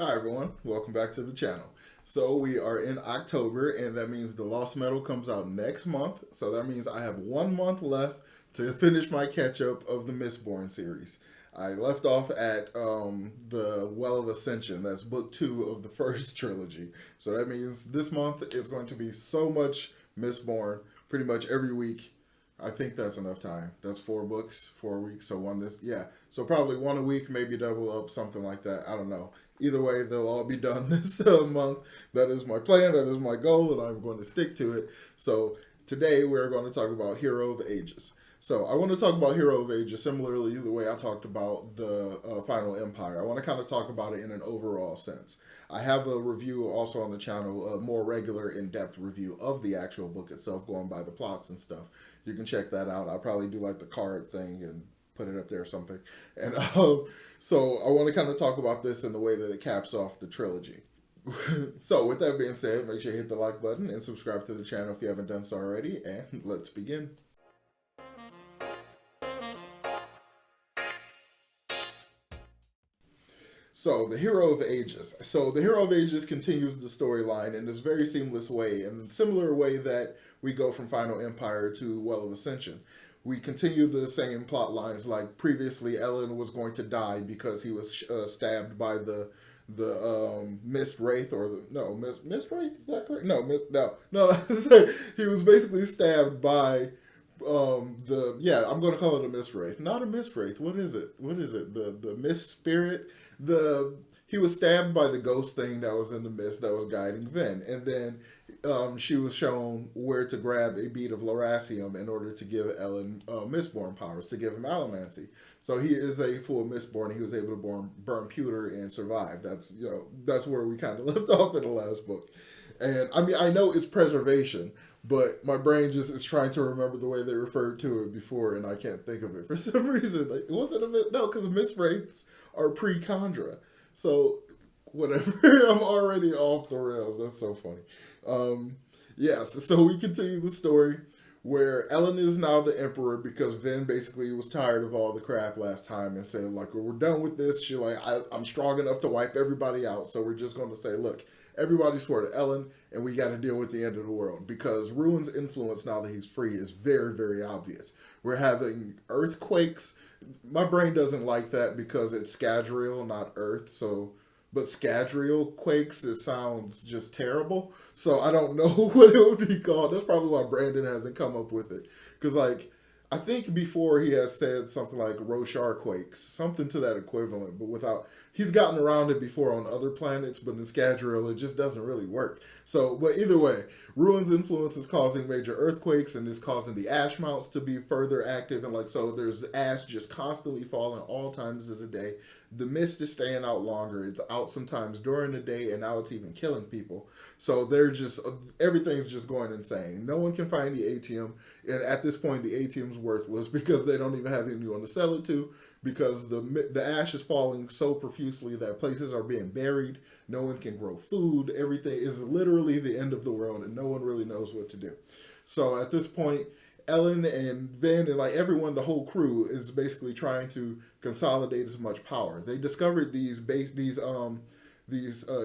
Hi everyone, welcome back to the channel. So we are in October and that means the Lost Metal comes out next month. So that means I have 1 month left to finish my catch up of the Mistborn series. I left off at the Well of Ascension. That's book 2 of the first trilogy. So that means this month is going to be so much Mistborn pretty much every week. I think that's enough time. That's 4 books, 4 weeks. So one this, yeah. So probably one a week, maybe double up, something like that. I don't know. Either way, they'll all be done this month. That is my plan. That is my goal, and I'm going to stick to it. So today we're going to talk about Hero of Ages. So I want to talk about Hero of Ages similarly the way I talked about the Final Empire. I want to kind of talk about it in an overall sense. I have a review also on the channel, a more regular, in-depth review of the actual book itself, going by the plots and stuff. You can check that out. I'll probably do like the card thing and put it up there or something. And so I want to kind of talk about this in the way that it caps off the trilogy. So with that being said, make sure you hit the like button and subscribe to the channel if you haven't done so already. And let's begin. So, the Hero of Ages. So, the Hero of Ages continues the storyline in this very seamless way, in a similar way that we go from Final Empire to Well of Ascension. We continue the same plot lines. Like previously, Ellen was going to die because he was stabbed by the Mist Wraith, or the no Mist Wraith, is that correct? No. He was basically stabbed by the yeah, I'm going to call it a Mist Wraith, not a Mist Wraith. What is it, the Mist Spirit. The He was stabbed by the ghost thing that was in the mist that was guiding Vin, and then she was shown where to grab a bead of Laracium in order to give Ellen Mistborn powers, to give him Allomancy. So he is a full Mistborn. He was able to burn pewter and survive. That's where we kind of left off in the last book. And I mean, I know it's preservation, but my brain just is trying to remember the way they referred to it before, and I can't think of it for some reason. Like, was it a no? Because Mist Wraiths are pre-Chandra, so whatever. I'm already off the rails. That's so funny. Yes, so we continue the story where Ellen is now the emperor because Vin basically was tired of all the crap last time and said, like, well, we're done with this. She like, I'm strong enough to wipe everybody out, so we're just going to say, look, everybody swore to Ellen, and we got to deal with the end of the world because Ruin's influence now that he's free is very, very obvious. We're having earthquakes. My brain doesn't like that because it's Scadrial, not Earth. So, but Scadrial quakes, it sounds just terrible. So I don't know what it would be called. That's probably why Brandon hasn't come up with it. Because like I think before he has said something like Roshar quakes, something to that equivalent, but without he's gotten around it before on other planets, but in Scadrial it just doesn't really work. So, but either way, Ruin's influence is causing major earthquakes and is causing the ash mounts to be further active, and like so there's ash just constantly falling all times of the day. The mist is staying out longer. It's out sometimes during the day, and now it's even killing people. So they're just everything's just going insane. No one can find the ATM, and at this point, the ATM's worthless because they don't even have anyone to sell it to. Because the ash is falling so profusely that places are being buried. No one can grow food. Everything is literally the end of the world, and no one really knows what to do. So at this point, Ellen and Vin and like everyone, the whole crew is basically trying to consolidate as much power. They discovered these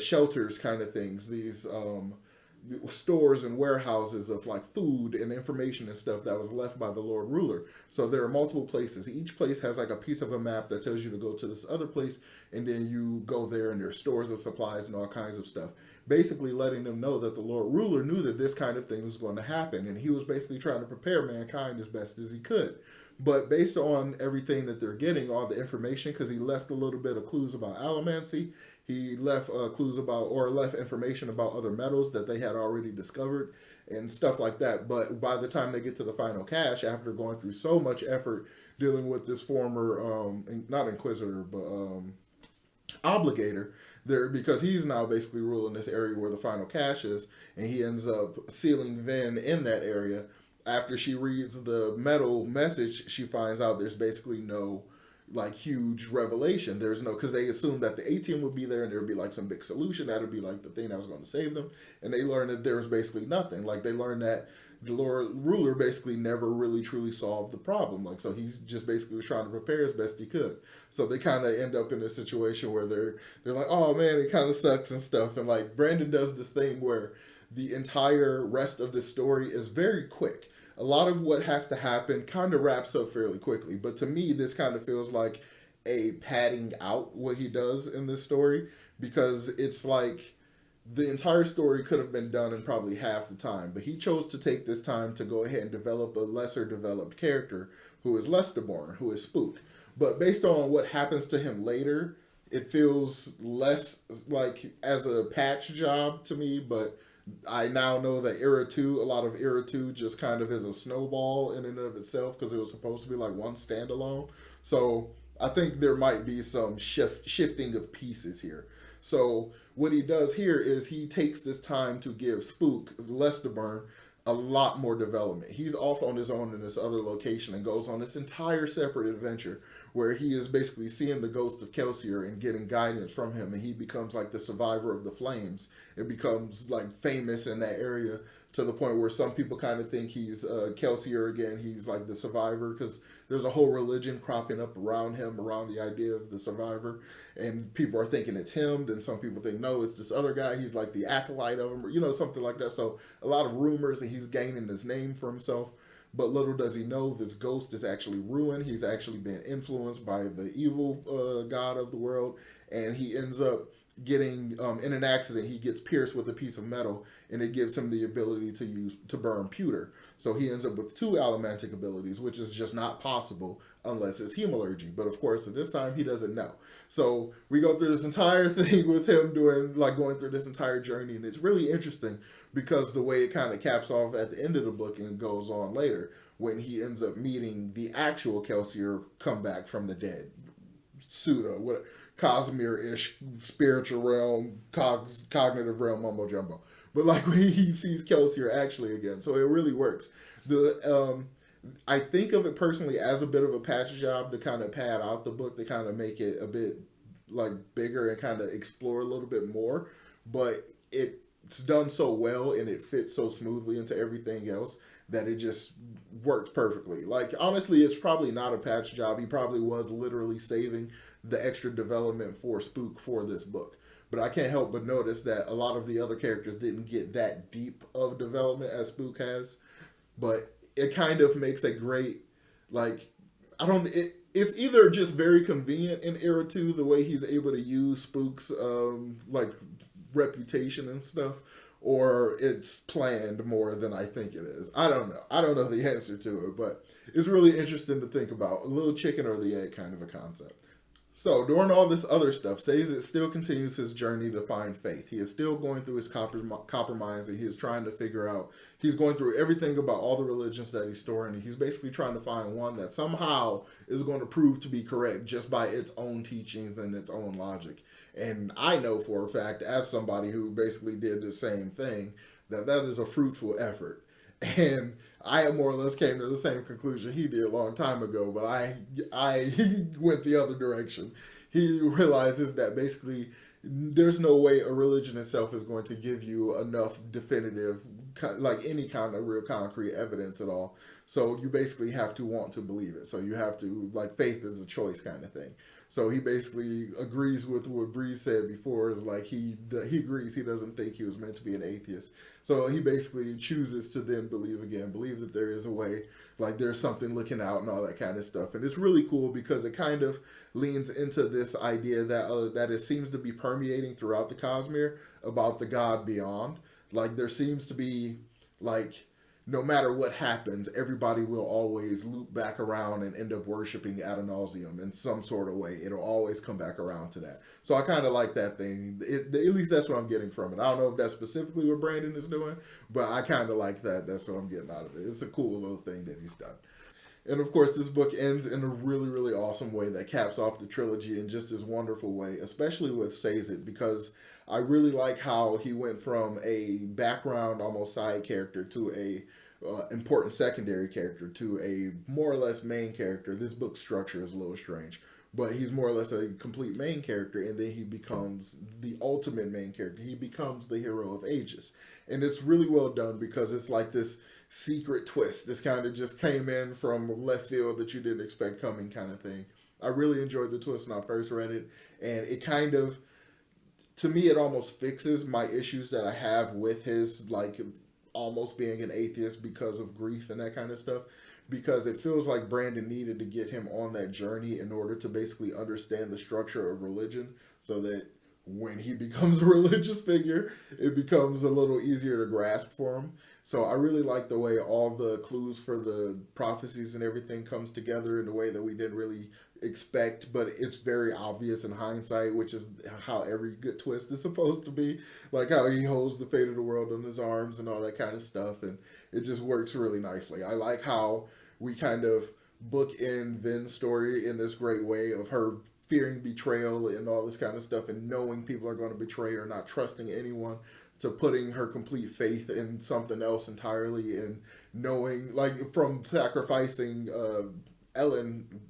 shelters kind of things, these stores and warehouses of like food and information and stuff that was left by the Lord Ruler. So there are multiple places. Each place has like a piece of a map that tells you to go to this other place, and then you go there and there's stores of supplies and all kinds of stuff. Basically letting them know that the Lord Ruler knew that this kind of thing was going to happen, and he was basically trying to prepare mankind as best as he could. But based on everything that they're getting, all the information, because he left a little bit of clues about allomancy, he left clues about, or left information about other metals that they had already discovered and stuff like that. But by the time they get to the final cache, after going through so much effort dealing with this former, not Inquisitor, but Obligator, there because he's now basically ruling this area where the final cache is, and he ends up sealing Vin in that area. After she reads the metal message, she finds out there's basically no like huge revelation. There's no, because they assumed that the ATM would be there and there would be like some big solution that would be like the thing that was going to save them, and they learned that there was basically nothing. Like they learned that the Lord ruler basically never really truly solved the problem. Like, so he's just basically was trying to prepare as best he could. So they kind of end up in a situation where they're like, oh man, it kind of sucks and stuff. And like Brandon does this thing where the entire rest of the story is very quick. A lot of what has to happen kind of wraps up fairly quickly. But to me, this kind of feels like a padding out what he does in this story, because it's like the entire story could have been done in probably half the time, but he chose to take this time to go ahead and develop a lesser developed character who is Mistborn, who is Spook. But based on what happens to him later, it feels less like as a patch job to me, but I now know that Era 2, a lot of Era 2 just kind of is a snowball in and of itself because it was supposed to be like one standalone. So I think there might be some shifting of pieces here. So what he does here is he takes this time to give Spook, Mistborn, a lot more development. He's off on his own in this other location and goes on this entire separate adventure where he is basically seeing the ghost of Kelsier and getting guidance from him, and he becomes like the survivor of the flames. It becomes like famous in that area to the point where some people kind of think he's Kelsier again. He's like the survivor because there's a whole religion cropping up around him, around the idea of the survivor, and people are thinking it's him. Then some people think no, it's this other guy. He's like the acolyte of him, or something like that. So a lot of rumors, and he's gaining his name for himself. But little does he know, this ghost is actually ruined. He's actually been influenced by the evil god of the world, and he ends up getting in an accident. He gets pierced with a piece of metal, and it gives him the ability to burn pewter. So he ends up with 2 allomantic abilities, which is just not possible unless it's hemalurgy. But of course, at this time, he doesn't know. So we go through this entire thing with him going through this entire journey, and it's really interesting because the way it kind of caps off at the end of the book and goes on later when he ends up meeting the actual Kelsier come back from the dead. Pseudo, what Cosmere-ish spiritual realm, cognitive realm mumbo jumbo. But like when he sees Kelsier actually again, so it really works. I think of it personally as a bit of a patch job to kind of pad out the book, to kind of make it a bit like bigger and kind of explore a little bit more. But it's done so well and it fits so smoothly into everything else that it just works perfectly. Like honestly, it's probably not a patch job. He probably was literally saving the extra development for Spook for this book. But I can't help but notice that a lot of the other characters didn't get that deep of development as Spook has. But it kind of makes a great, like, it's either just very convenient in Era 2, the way he's able to use Spook's, like, reputation and stuff, or it's planned more than I think it is. I don't know. I don't know the answer to it, but it's really interesting to think about. A little chicken or the egg kind of a concept. So, during all this other stuff, Sazed still continues his journey to find faith. He is still going through his copper mines, and he is trying to figure out, he's going through everything about all the religions that he's storing, and he's basically trying to find one that somehow is going to prove to be correct just by its own teachings and its own logic. And I know for a fact, as somebody who basically did the same thing, that is a fruitful effort. And I more or less came to the same conclusion he did a long time ago, but I went the other direction. He realizes that basically there's no way a religion itself is going to give you enough definitive, like any kind of real concrete evidence at all. So you basically have to want to believe it. So you have to, like, faith is a choice kind of thing. So he basically agrees with what Bree said before, is like he agrees he doesn't think he was meant to be an atheist. So he basically chooses to then believe again, believe that there is a way, like there's something looking out and all that kind of stuff. And it's really cool because it kind of leans into this idea that it seems to be permeating throughout the Cosmere about the God beyond. Like there seems to be, like, no matter what happens, everybody will always loop back around and end up worshiping ad nauseum in some sort of way. It'll always come back around to that. So I kind of like that thing. At least that's what I'm getting from it. I don't know if that's specifically what Brandon is doing, but I kind of like that. That's what I'm getting out of it. It's a cool little thing that he's done. And of course, this book ends in a really, really awesome way that caps off the trilogy in just this wonderful way, especially with Sazed, because I really like how he went from a background, almost side character to a important secondary character to a more or less main character. This book's structure is a little strange, but he's more or less a complete main character, and then he becomes the ultimate main character. He becomes the hero of ages. And it's really well done because it's like this secret twist. This kind of just came in from left field that you didn't expect coming, kind of thing. I really enjoyed the twist when I first read it, and it kind of, to me, it almost fixes my issues that I have with his, like, almost being an atheist because of grief and that kind of stuff. Because it feels like Brandon needed to get him on that journey in order to basically understand the structure of religion, so that when he becomes a religious figure, it becomes a little easier to grasp for him. So I really like the way all the clues for the prophecies and everything comes together in a way that we didn't really expect, but it's very obvious in hindsight, which is how every good twist is supposed to be. Like how he holds the fate of the world in his arms and all that kind of stuff, and it just works really nicely. I like how we kind of bookend Vin's story in this great way of her fearing betrayal and all this kind of stuff, and knowing people are going to betray her, not trusting anyone, to putting her complete faith in something else entirely, and knowing, like, from sacrificing Ellen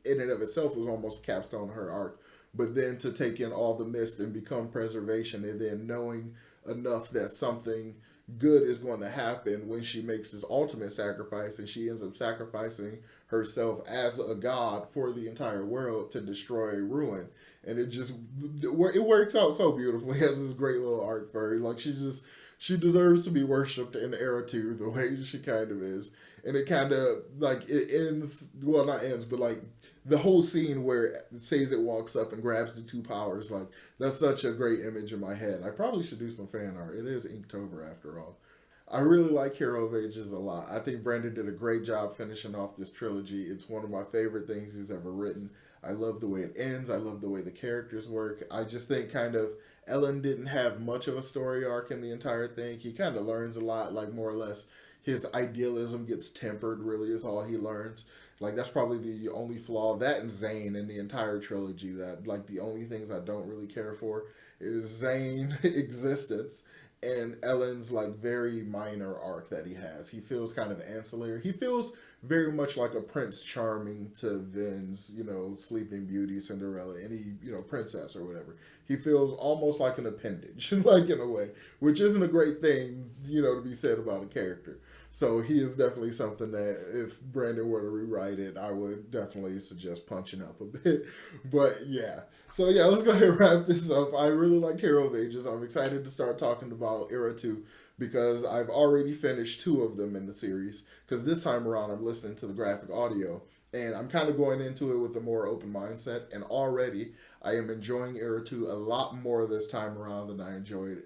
in and of itself was almost a capstone of her arc, but then to take in all the mist and become preservation, and then knowing enough that something good is going to happen when she makes this ultimate sacrifice, and she ends up sacrificing herself as a god for the entire world to destroy ruin. And it works out so beautifully as this great little arc for her. Like, she deserves to be worshipped in Era 2 the way she kind of is. And it kind of, like, it ends, well, not ends, but, like, the whole scene where Sazed walks up and grabs the two powers, like, that's such a great image in my head. I probably should do some fan art. It is Inktober after all. I really like Hero of Ages a lot. I think Brandon did a great job finishing off this trilogy. It's one of my favorite things he's ever written. I love the way it ends. I love the way the characters work. I just think kind of Ellen didn't have much of a story arc in the entire thing. He kind of learns a lot, like, more or less his idealism gets tempered, really, is all he learns. Like, that's probably the only flaw. That and Zane in the entire trilogy. That, like, the only things I don't really care for is Zane existence and Ellen's, like, very minor arc that he has. He feels kind of ancillary. He feels very much like a Prince Charming to Vin's, Sleeping Beauty, Cinderella, any, princess or whatever. He feels almost like an appendage, like, in a way, which isn't a great thing, to be said about a character. So he is definitely something that if Brandon were to rewrite it, I would definitely suggest punching up a bit. But yeah. So yeah, let's go ahead and wrap this up. I really like Hero of Ages. I'm excited to start talking about Era 2 because I've already finished 2 of them in the series. Because this time around, I'm listening to the graphic audio. And I'm kind of going into it with a more open mindset. And already, I am enjoying Era 2 a lot more this time around than I enjoyed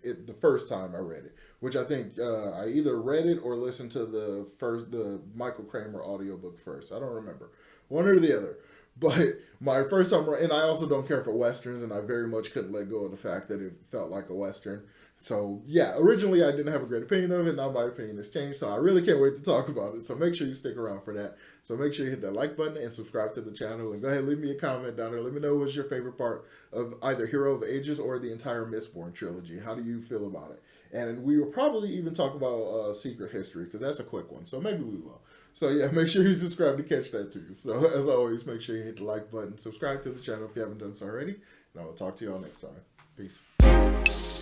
it the first time I read it. Which I think I either read it or listened to the Michael Kramer audiobook first. I don't remember. One or the other. But my first time, and I also don't care for Westerns, and I very much couldn't let go of the fact that it felt like a Western. So, yeah, originally I didn't have a great opinion of it. Now my opinion has changed, so I really can't wait to talk about it. So make sure you stick around for that. So make sure you hit that like button and subscribe to the channel. And go ahead and leave me a comment down there. Let me know what's your favorite part of either Hero of Ages or the entire Mistborn trilogy. How do you feel about it? And we will probably even talk about Secret History, because that's a quick one. So maybe we will. So yeah, make sure you subscribe to catch that too. So as always, make sure you hit the like button. Subscribe to the channel if you haven't done so already. And I will talk to you all next time. Peace.